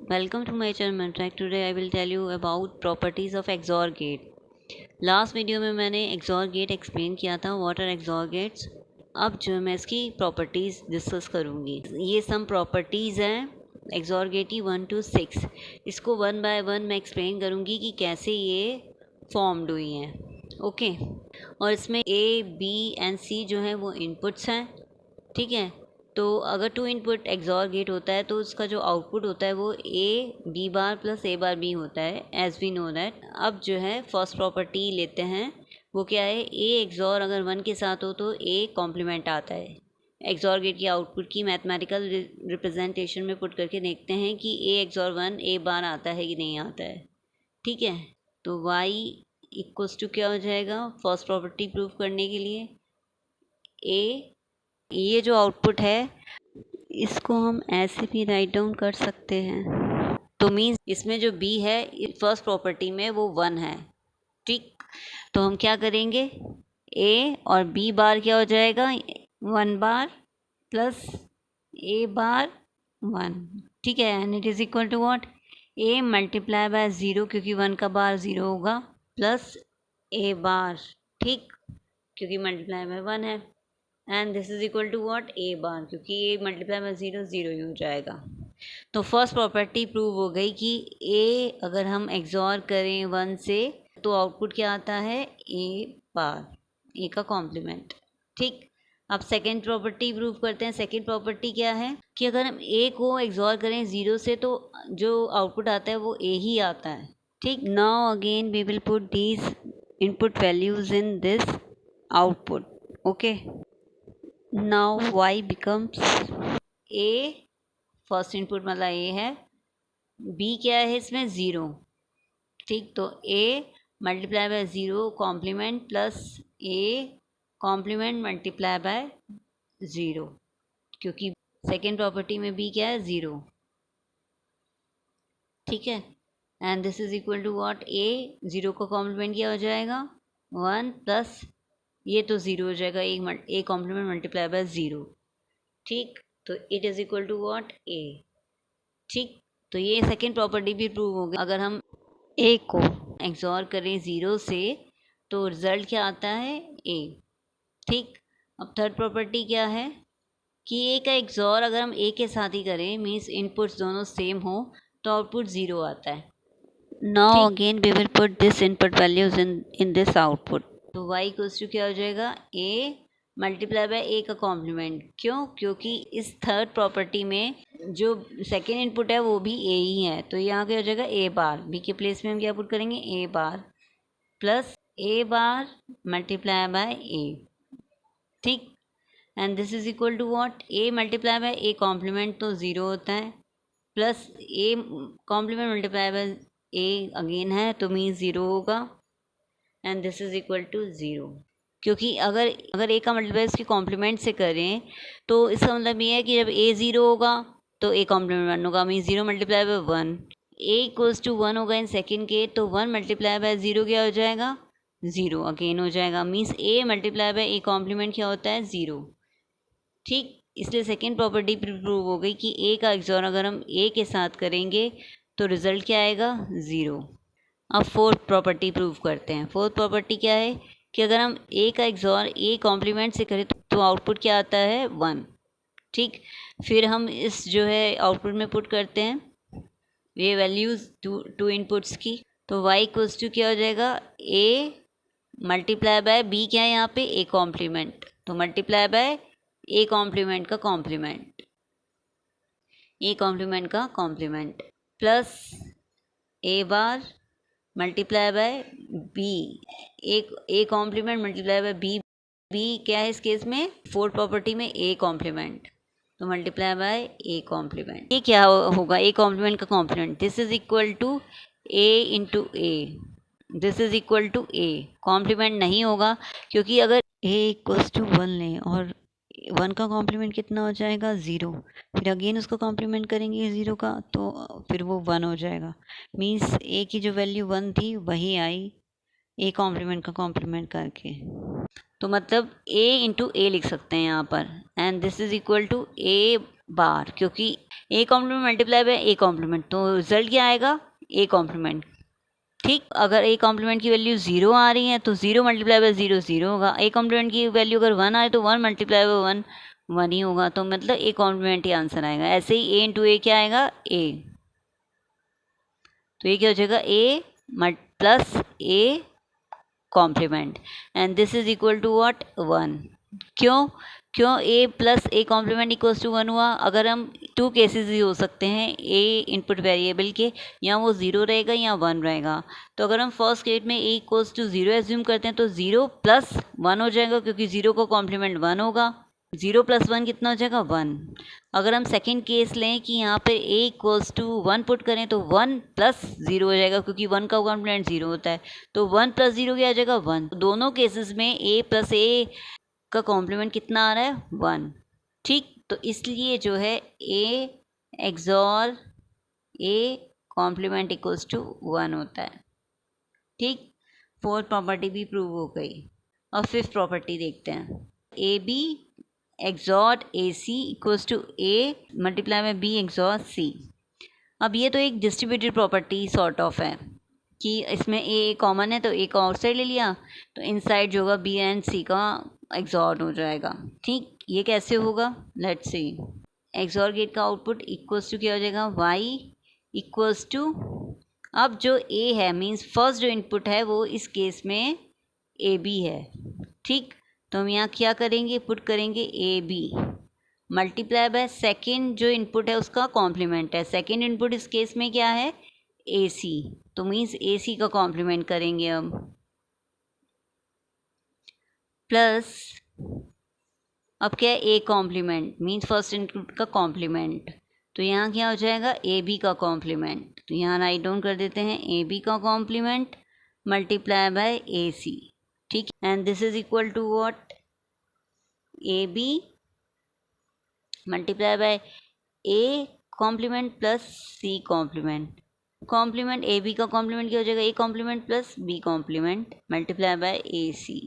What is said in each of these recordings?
Welcome to my channel Track. Today I will tell you about properties of XOR gate. Last video में मैंने XOR gate explain किया था, what are XOR gets. अब जो मैं इसकी प्रॉपर्टीज़ डिस्कस करूँगी। ये सम प्रॉपर्टीज़ हैं XOR गेट की 1 to 6। इसको वन बाय वन मैं एक्सप्लेन करूँगी कि कैसे ये फॉर्म्ड हुई हैं। ओके, और इसमें A, B एंड C जो हैं वो इनपुट्स हैं, ठीक है। तो अगर 2 इनपुट XOR गेट होता है तो उसका जो आउटपुट होता है वो A B bar plus A bar B होता है, एज वी नो दैट। अब जो है फर्स्ट प्रॉपर्टी लेते हैं, वो क्या है, A XOR अगर 1 के साथ हो तो A कॉम्प्लीमेंट आता है। XOR गेट की आउटपुट की मैथमेटिकल रिप्रेजेंटेशन में पुट करके देखते हैं कि A XOR 1 A बार आता है कि नहीं आता है, ठीक है। तो Y इक्वल्स टू क्या हो जाएगा, फर्स्ट प्रॉपर्टी प्रूव करने के लिए A, ये जो आउटपुट है इसको हम ऐसे भी राइट डाउन कर सकते हैं। तो मीन्स इसमें जो B है फर्स्ट प्रॉपर्टी में वो 1 है, ठीक। तो हम क्या करेंगे, A और B बार क्या हो जाएगा, 1 बार प्लस A बार 1, ठीक है। And it is equal to what, A multiply by 0 क्योंकि 1 का बार 0 होगा, प्लस A बार, ठीक, क्योंकि मल्टीप्लाई बाय 1 है। And this is equal to what, A bar, क्योंकि A मल्टीप्लाई बाय 0 0 ही हो जाएगा। तो फर्स्ट प्रॉपर्टी प्रूव हो गई कि A अगर हम XOR करें 1 से तो आउटपुट क्या आता है, A बार, A का कॉम्प्लीमेंट, ठीक। अब सेकेंड प्रॉपर्टी प्रूव करते हैं। सेकेंड प्रॉपर्टी क्या है कि अगर हम A को XOR करें 0 से तो जो आउटपुट आता है वो A ही आता है, ठीक। Now again we will put these input values in this output, okay. Now y becomes a, first input मतलब a है, b क्या है इसमें 0, ठीक। तो a multiply by 0 complement plus a complement multiply by 0, क्योंकि सेकेंड प्रॉपर्टी में b क्या है 0, ठीक है। And this is equal to what, a 0 का कॉम्प्लीमेंट क्या हो जाएगा 1 प्लस ये तो 0 हो जाएगा, a कॉम्प्लीमेंट मल्टीप्लाई बाय 0, ठीक। तो it is equal to what, A, ठीक। तो ये सेकेंड प्रॉपर्टी भी प्रूव हो गई। अगर हम A को XOR करें 0 से तो रिजल्ट क्या आता है, A, ठीक। अब थर्ड प्रॉपर्टी क्या है कि A का XOR अगर हम A के साथ ही करें, मीन्स इनपुट्स दोनों सेम हो, तो आउटपुट 0 आता है। Now again we will put this input values in this output. तो y इक्वल्स टू क्या हो जाएगा, A मल्टीप्लाई बाय A का कॉम्प्लीमेंट, क्यों, क्योंकि इस थर्ड प्रॉपर्टी में जो सेकेंड इनपुट है वो भी A ही है, तो यहाँ क्या हो जाएगा A बार, B के प्लेस में हम क्या पुट करेंगे, A bar plus A bar multiply by A, ठीक। And this is equal to what, A multiply by A complement तो 0 होता है, plus A complement multiply by A again है तो मीन्स 0 होगा। And this is equal to 0, क्योंकि अगर A का मल्टीप्लाई इसके कॉम्प्लीमेंट से करें तो इसका मतलब ये है कि जब A 0 होगा तो A कॉम्प्लीमेंट 1 होगा, means 0 multiply by 1, A equals to 1 होगा इन सेकेंड के, तो 1 मल्टीप्लाई बाय 0 क्या हो जाएगा, 0 अगेन हो जाएगा, means A multiply by A complement क्या होता है, 0, ठीक। इसलिए सेकेंड प्रॉपर्टी प्रूव हो गई कि A का XOR अगर हम A के साथ करेंगे तो रिजल्ट क्या आएगा, 0। अब फोर्थ प्रॉपर्टी प्रूव करते हैं। फोर्थ प्रॉपर्टी क्या है कि अगर हम A का XOR A कॉम्प्लीमेंट से करें तो आउटपुट क्या आता है, 1, ठीक। फिर हम इस जो है आउटपुट में पुट करते हैं ये वैल्यूज़ टू इनपुट्स की। तो y इक्वल्स टू क्या हो जाएगा, A मल्टीप्लाई बाय B क्या है यहाँ पे, A कॉम्प्लीमेंट, तो मल्टीप्लाई बाय A कॉम्प्लीमेंट का कॉम्प्लीमेंट, A कॉम्प्लीमेंट का complement plus A bar multiply by B, एक A complement multiply by B, B क्या है इस केस में, फोर्थ प्रॉपर्टी में A कॉम्प्लीमेंट, तो मल्टीप्लाई बाय A कॉम्प्लीमेंट, ये क्या होगा, A कॉम्प्लीमेंट का complement, this is equal to A into A, this is equal to A, complement नहीं होगा क्योंकि अगर A इक्वल्स टू 1 लें और 1 का कॉम्प्लीमेंट कितना हो जाएगा, 0, फिर अगेन उसको कॉम्प्लीमेंट करेंगे 0 का तो फिर वो 1 हो जाएगा, मीन्स A की जो वैल्यू 1 थी वही आई A कॉम्प्लीमेंट का कॉम्प्लीमेंट करके, तो मतलब A इंटू A लिख सकते हैं यहाँ पर। And this is equal to A bar, क्योंकि A complement multiply by A complement, तो रिजल्ट क्या आएगा, ए कॉम्प्लीमेंट। ठीक, अगर ए कॉम्प्लीमेंट की वैल्यू 0 आ रही है तो 0 मल्टीप्लाई बाय 0 0 होगा। ए कॉम्प्लीमेंट की वैल्यू अगर 1 आए तो 1 मल्टीप्लाई बाय 1 1 ही होगा, तो मतलब ए कॉम्प्लीमेंट ही आंसर आएगा। ऐसे ही ए इंटू ए क्या आएगा, ए, तो ये क्या हो जाएगा, A plus A complement, and this is equal to what, 1। क्यों, क्यों A plus A complement equals to 1 हुआ? अगर हम टू केसेस ही हो सकते हैं ए इनपुट वेरिएबल के, या वो 0 रहेगा या 1 रहेगा। तो अगर हम फर्स्ट केस में ए इक्वल्स टू 0 एज्यूम करते हैं तो 0 प्लस 1 हो जाएगा, क्योंकि 0 का कॉम्प्लीमेंट 1 होगा। 0 प्लस 1 कितना हो जाएगा, 1। अगर हम सेकेंड केस लें कि यहाँ पे a इक्वल्स टू 1 पुट करें तो 1 प्लस 0 हो जाएगा, क्योंकि 1 का कॉम्प्लीमेंट 0 होता है, तो 1 प्लस 0 क्या आ जाएगा, 1। दोनों केसेस में a प्लस a का कॉम्प्लीमेंट कितना आ रहा है, 1। ठीक, तो इसलिए जो है a XOR a complement equals to 1 होता है। ठीक, फोर्थ प्रॉपर्टी भी प्रूव हो गई। और फिफ्थ प्रॉपर्टी देखते हैं, A B XOR A C equals to A multiply में बी एक्सॉर सी। अब ये तो एक डिस्ट्रीब्यूटेड प्रॉपर्टी सॉर्ट ऑफ है कि इसमें ए कॉमन है तो ए को आउटसाइड ले लिया, तो इनसाइड जो होगा बी एंड सी का एक्सॉर हो जाएगा। ठीक, ये कैसे होगा, लेट्स सी। एक्सॉर गेट का आउटपुट इक्वल्स टू क्या हो जाएगा, वाई इक्वल्स टू, अब जो ए है मीन्स फर्स्ट जो इनपुट है वो इस केस में ए बी है। ठीक, तो हम यहाँ क्या करेंगे, पुट करेंगे A B multiply by second जो इनपुट है उसका कॉम्प्लीमेंट है। सेकेंड इनपुट इस केस में क्या है, ए सी, तो मीन्स ए सी का कॉम्प्लीमेंट करेंगे अब, प्लस अब क्या है, A complement means first input का कॉम्प्लीमेंट, तो यहाँ क्या हो जाएगा, ए बी का कॉम्प्लीमेंट, तो यहाँ राइट डाउन कर देते हैं ए बी का complement multiply by A C. ठीक, and this is equal to what, A B multiply by A complement plus C complement. Complement A B का कॉम्प्लीमेंट क्या हो जाएगा, A complement plus B complement multiply by A C.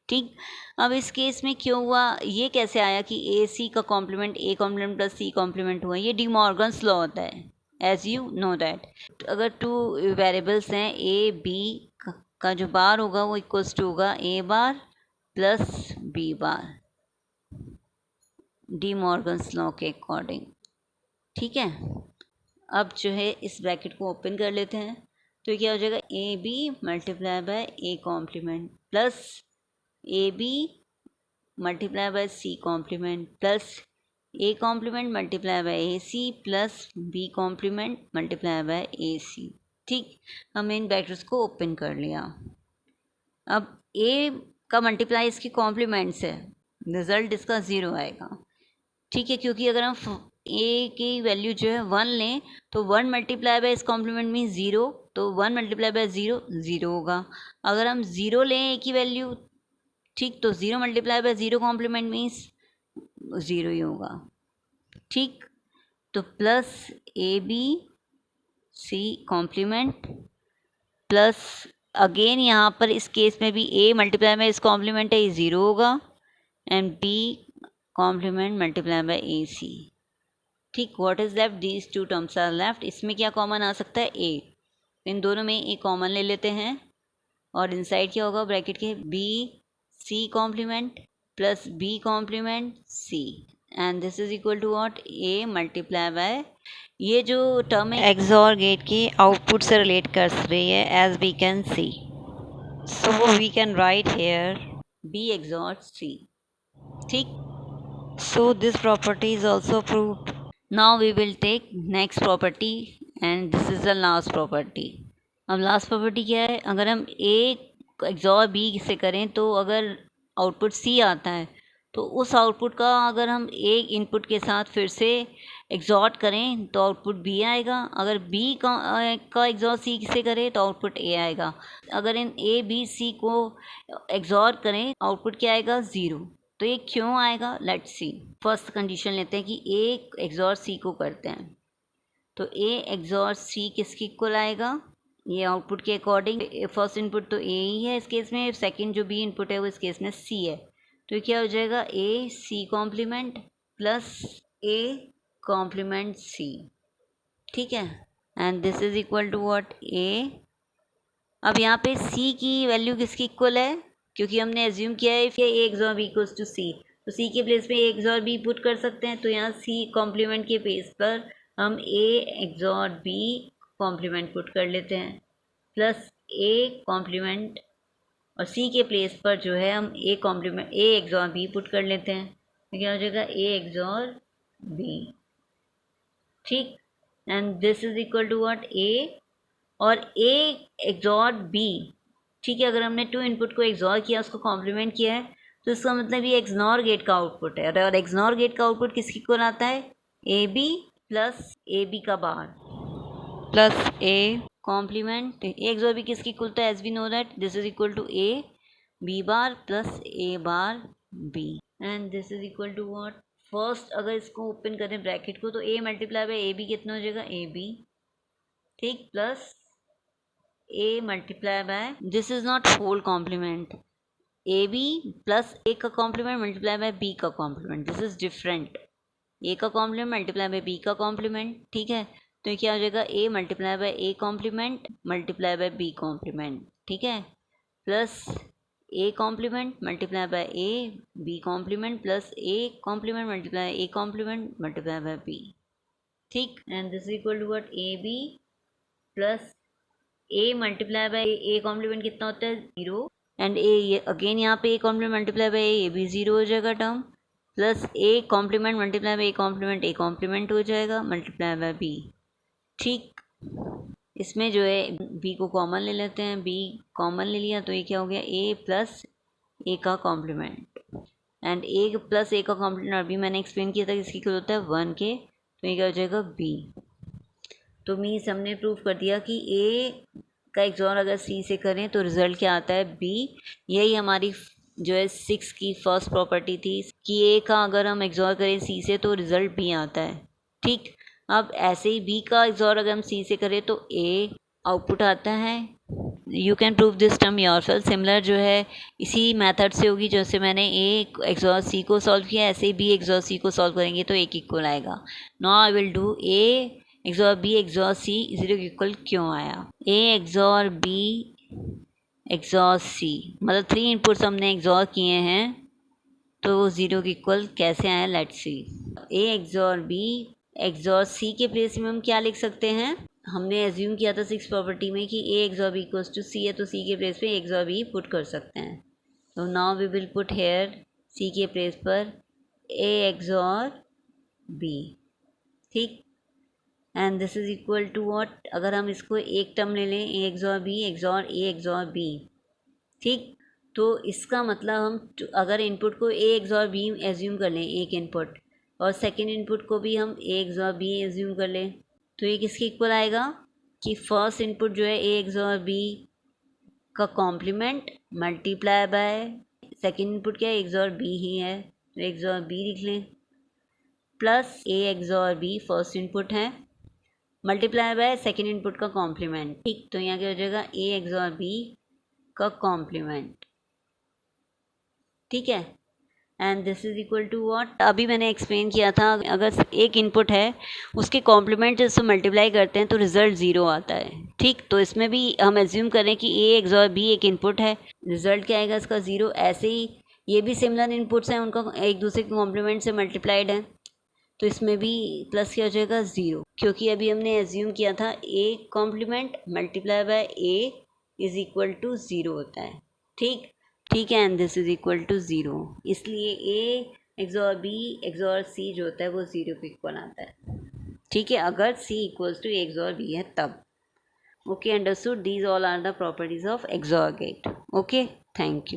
ठीक, अब इस case में क्यों हुआ, ये कैसे आया कि ए सी का complement A complement plus C complement हुआ, ये डी मॉर्गन्स लॉ होता है, एज यू नो दैट। अगर टू वेरिएबल्स हैं ए बी का जो बार होगा वो इक्वल्स टू होगा A bar plus B bar, De Morgan's law के अकॉर्डिंग। ठीक है, अब जो है इस ब्रैकेट को ओपन कर लेते हैं, तो क्या हो जाएगा, A B multiply by A complement plus A B multiply by C complement plus A complement multiply by A C plus B complement multiply by A C. ठीक, हमने इन ब्रैकेट्स को ओपन कर लिया। अब ए का मल्टीप्लाई इसकी compliments है, result इसका 0 आएगा। ठीक है, क्योंकि अगर हम ए की वैल्यू जो है 1 लें तो 1 मल्टीप्लाई बाय इस कॉम्प्लीमेंट मीन्स 0, तो 1 मल्टीप्लाई बाय 0 0 होगा। अगर हम 0 लें ए की वैल्यू, ठीक, तो 0 मल्टीप्लाई बाय 0 कॉम्प्लीमेंट मीन्स 0 ही होगा। ठीक, तो plus A B C complement plus again यहाँ पर इस केस में भी ए मल्टीप्लाई में इस कॉम्प्लीमेंट है, ये 0 होगा, and B complement multiply by A C. ठीक, what is left, these two terms are left, इसमें क्या कॉमन आ सकता है, ए, इन दोनों में ए कॉमन ले लेते हैं, और इनसाइड क्या होगा ब्रैकेट के, B C complement plus B complement C, and this is equal to what, A multiply by, ये जो टर्म है एक्सॉर गेट की आउटपुट से रिलेट कर रही है, as we can see, so we can write here B XOR C. ठीक, so this property is also proved. Now we will take next property and this is the last property. अब last property क्या है, अगर हम A XOR B से करें तो अगर आउटपुट सी आता है तो उस आउटपुट का अगर हम ए इनपुट के साथ फिर से एग्जॉर्ट करें तो आउटपुट बी आएगा, अगर बी का एग्जॉर सी से करें तो आउटपुट ए आएगा। अगर इन ए बी सी को एग्जॉर्ट करें आउटपुट क्या आएगा, 0। तो ये क्यों आएगा, लेट्स सी। फर्स्ट कंडीशन लेते हैं कि ए एक्सॉर सी को करते हैं, तो ए एक्सॉर सी किसके इक्वल आएगा, ये आउटपुट के अकॉर्डिंग, फर्स्ट इनपुट तो ए ही है इस केस में, सेकंड जो बी इनपुट है वो इस केस में सी है, तो क्या हो जाएगा, A C complement plus A complement C, ठीक है, and this is equal to what A. अब यहाँ पे सी की वैल्यू किसकी इक्वल है, क्योंकि हमने एज्यूम किया है A XOR B equals to C, तो सी के प्लेस पे ए एक्सॉर बी पुट कर सकते हैं, तो यहाँ सी कॉम्प्लीमेंट के पेज पर हम A XOR B complement put कर लेते हैं, प्लस ए कॉम्प्लीमेंट, और सी के प्लेस पर जो है हम A complement A XOR B put कर लेते हैं, तो क्या हो जाएगा ए एक्सॉर बी, ठीक, and this is equal to what A, और ए एक्सॉर बी, ठीक है, अगर हमने टू इनपुट को एक्सॉर किया, उसको कॉम्प्लीमेंट किया है, तो इसका मतलब ये एक्सनॉर गेट का आउटपुट है, और एक्सनॉर गेट का आउटपुट किसकी इक्वल आता है, A B plus A B का bar plus A complement A XOR B किसकी इक्वल, तो as we know that this is equal to A B bar plus A bar B, and this is equal to what, first अगर इसको open करें bracket को, तो A multiply by A B कितना हो जाएगा, ए बी, ठीक, plus A multiply by, this is not whole complement, A B plus A का कॉम्प्लीमेंट मल्टीप्लाई बाय बी का complement, this is different, A का कॉम्प्लीमेंट मल्टीप्लाई बाय बी का complement, ठीक है, तो ये क्या हो जाएगा, A multiply by A complement multiply by B complement, ठीक है, plus A complement multiply by A B complement plus A complement multiply A complement multiply by B, ठीक, and this is equal to what, A B plus A multiply by A complement कितना होता है, zero, and A again यहाँ पे A complement multiply by A भी zero हो जाएगा term, plus A complement multiply by A complement हो जाएगा मल्टीप्लाई बाय बी, ठीक, इसमें जो है बी को कॉमन ले लेते हैं, बी कॉमन ले लिया, तो ये क्या हो गया, ए प्लस ए का complement, and A plus A का कॉम्प्लीमेंट अभी मैंने एक्सप्लेन किया था किसकी इक्वल होता है, 1 के, तो ये क्या हो जाएगा, बी, तो मीन्स हमने प्रूव कर दिया कि ए का एक्सॉर अगर सी से करें तो रिजल्ट क्या आता है, बी, यही हमारी जो है 6 की फर्स्ट प्रॉपर्टी थी कि ए का अगर हम एक्सॉर करें सी से तो रिजल्ट बी आता है, ठीक, अब ऐसे ही बी का एक्सॉर अगर हम सी से करें तो ए आउटपुट आता है, you can prove this term yourself, similar जो है इसी मेथड से होगी, जैसे मैंने ए एक्सॉर सी को सॉल्व किया, ऐसे ही बी एक्सॉर सी को सॉल्व करेंगे तो एक इक्वल आएगा, now I will do A XOR B XOR C zero equal क्यों आया, A XOR B XOR C, मतलब 3 इनपुट्स हमने एक्सॉर किए हैं, तो वो जीरो की इक्वल कैसे आया, let's see, A XOR B XOR C के प्लेस में हम क्या लिख सकते हैं, हमने एज्यूम किया था 6 प्रॉपर्टी में कि A XOR B equals to C है, तो सी के प्लेस पे एक्सॉर बी पुट कर सकते हैं, तो now we will put here C के प्लेस पर ए एक्सॉर बी, ठीक, and this is equal to what, अगर हम इसको एक टर्म ले लें, A XOR B XOR A XOR B, ठीक, तो इसका मतलब हम अगर इनपुट को ए एक्सॉर बी एज्यूम कर लें एक इनपुट, और सेकंड इनपुट को भी हम ए एक्सॉर बी एज्यूम कर लें, तो ये किसके इक्वल आएगा कि फर्स्ट इनपुट जो है ए एक्सॉर बी का complement multiply by second input क्या है, एक्सॉर बी ही है, तो एक्सॉर बी लिख लें, plus A XOR B first input है मल्टीप्लाई बाय सेकेंड इनपुट का कॉम्प्लीमेंट, ठीक, तो यहाँ क्या हो जाएगा, ए एक्सॉर बी का कॉम्प्लीमेंट, ठीक है, and this is equal to what, अभी मैंने एक्सप्लेन किया था अगर एक इनपुट है उसके कॉम्प्लीमेंट से मल्टीप्लाई करते हैं तो रिजल्ट ज़ीरो आता है, ठीक, तो इसमें भी हम एज्यूम करें कि ए एक्सॉर बी एक इनपुट है, रिजल्ट क्या आएगा इसका, ज़ीरो, ऐसे ही ये भी सिमिलर इनपुट्स हैं, उनका एक दूसरे के कॉम्प्लीमेंट से मल्टीप्लाइड है, तो इसमें भी प्लस क्या हो जाएगा, ज़ीरो, क्योंकि अभी हमने एज्यूम किया था A complement multiply by A is equal to zero होता है, ठीक, ठीक है, and this is equal to zero, इसलिए A XOR B XOR C जो होता है वो ज़ीरो के इक्वल आता है, ठीक है, अगर C equals to A XOR B है तब, okay, understood, these all are the properties of XOR gate, okay, thank you.